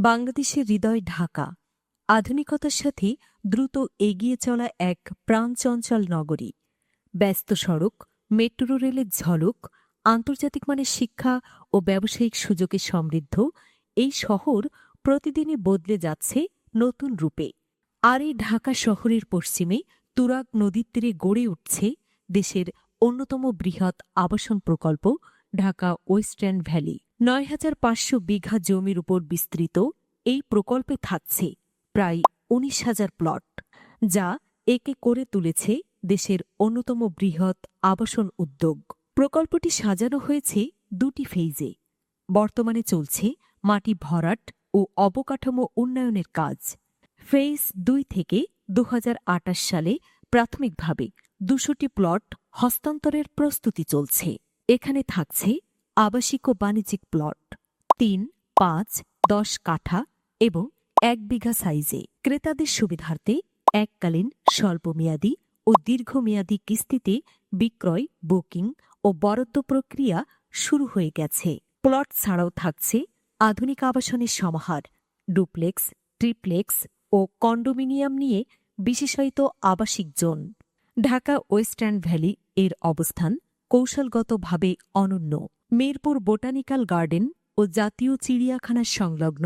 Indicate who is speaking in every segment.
Speaker 1: বাংলাদেশের হৃদয় ঢাকা আধুনিকতার সাথে দ্রুত এগিয়ে চলা এক প্রাণচঞ্চল নগরী। ব্যস্ত সড়ক, মেট্রো রেলের ঝলক, আন্তর্জাতিক মানের শিক্ষা ও ব্যবসায়িক সুযোগে সমৃদ্ধ এই শহর প্রতিদিনই বদলে যাচ্ছে নতুন রূপে। আর এই ঢাকা শহরের পশ্চিমে তুরাগ নদীর তীরে গড়ে উঠছে দেশের অন্যতম বৃহৎ আবাসন প্রকল্প ঢাকা ওয়েস্টার্ন ভ্যালি। ৯,৫০০ বিঘা জমির উপর বিস্তৃত এই প্রকল্পে থাকছে প্রায় ১৯,০০০ প্লট, যা একে করে তুলেছে দেশের অন্যতম বৃহৎ আবাসন উদ্যোগ। প্রকল্পটি সাজানো হয়েছে দুটি ফেইজে। বর্তমানে চলছে মাটি ভরাট ও অবকাঠামো উন্নয়নের কাজ। ফেজ ২ থেকে ২০২৮ সালে প্রাথমিকভাবে ২০০টি প্লট হস্তান্তরের প্রস্তুতি চলছে। এখানে থাকছে আবাসিক ও বাণিজ্যিক প্লট ৩, ৫, ১০ কাঠা এবং ১ বিঘা সাইজে। ক্রেতাদের সুবিধার্থে এককালীন, স্বল্পমেয়াদী ও দীর্ঘমেয়াদী কিস্তিতে বিক্রয়, বুকিং ও বরাদ্দ প্রক্রিয়া শুরু হয়ে গেছে। প্লট ছাড়াও থাকছে আধুনিক আবাসনের সমাহার, ডুপ্লেক্স, ট্রিপ্লেক্স ও কন্ডোমিনিয়াম নিয়ে বিশেষায়িত আবাসিক জোন। ঢাকা ওয়েস্টার্ন ভ্যালি এর অবস্থান কৌশলগতভাবে অনন্য। মিরপুর বোটানিক্যাল গার্ডেন ও জাতীয় চিড়িয়াখানার সংলগ্ন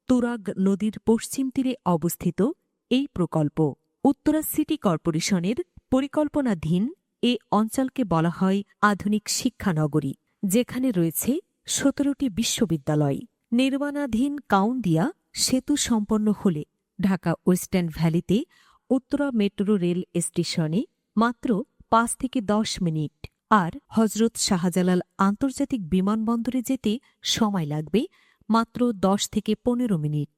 Speaker 1: তুরাগ নদীর পশ্চিম তীরে অবস্থিত এই প্রকল্প উত্তরা সিটি কর্পোরেশনের পরিকল্পনাধীন এ অঞ্চলকে বলা হয় আধুনিক শিক্ষানগরী, যেখানে রয়েছে ১৭টি বিশ্ববিদ্যালয়। নির্মাণাধীন কাউন্দিয়া সেতু সম্পন্ন হলে ঢাকা ওয়েস্টার্ন ভ্যালিতে উত্তরা মেট্রো রেল স্টেশনে মাত্র ৫ থেকে ১০ মিনিট, আর হজরত শাহজালাল আন্তর্জাতিক বিমানবন্দরে যেতে সময় লাগবে মাত্র ১০ থেকে ১৫ মিনিট।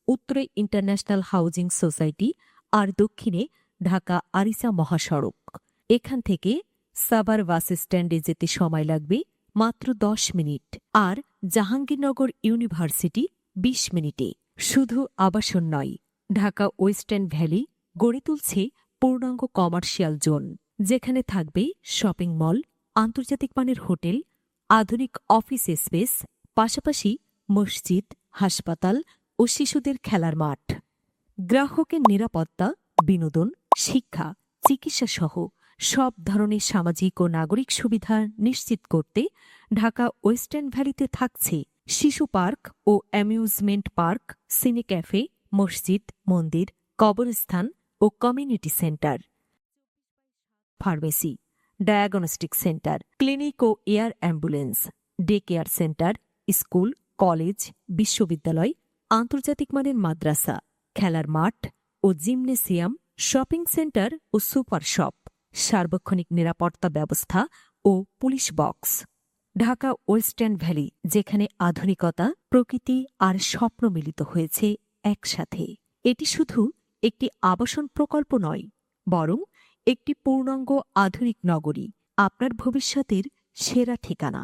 Speaker 1: উত্তরে ইন্টারন্যাশনাল হাউজিং সোসাইটি আর দক্ষিণে ঢাকা আরিচা মহাসড়ক। এখান থেকে সাভার বাস স্ট্যান্ডে যেতে সময় লাগবে মাত্র ১০ মিনিট, আর জাহাঙ্গীরনগর ইউনিভার্সিটি ২০ মিনিটে। শুধু আবাসন নয়, ঢাকা ওয়েস্টার্ন ভ্যালি গড়ে তুলছে পূর্ণাঙ্গ কমার্শিয়াল জোন, যেখানে থাকবে শপিং মল, আন্তর্জাতিক মানের হোটেল, আধুনিক অফিস স্পেস, পাশাপাশি মসজিদ, হাসপাতাল ও শিশুদের খেলার মাঠ। গ্রাহকের নিরাপত্তা, বিনোদন, শিক্ষা, চিকিৎসাসহ সব ধরনের সামাজিক ও নাগরিক সুবিধা নিশ্চিত করতে ঢাকা ওয়েস্টার্ন ভ্যালিতে থাকছে শিশু পার্ক ও অ্যামিউজমেন্ট পার্ক, সিনে ক্যাফে, মসজিদ, মন্দির, কবরস্থান ও community centre, pharmacy, diagnostic centre, clinic ও air ambulance, day care centre, school, college, বিশ্ববিদ্যালয়, আন্তর্জাতিক মানের মাদ্রাসা, খেলার মাঠ ও জিমনেসিয়াম, শপিং সেন্টার ও সুপার শপ, সার্বক্ষণিক নিরাপত্তা ব্যবস্থা ও police box. Dhaka western valley, যেখানে আধুনিকতা, প্রকৃতি আর স্বপ্ন মিলিত হয়েছে একসাথে। এটি শুধু একটি আবাসন প্রকল্প নয়, বরং একটি পূর্ণাঙ্গ আধুনিক নগরী, আপনার ভবিষ্যতের সেরা ঠিকানা।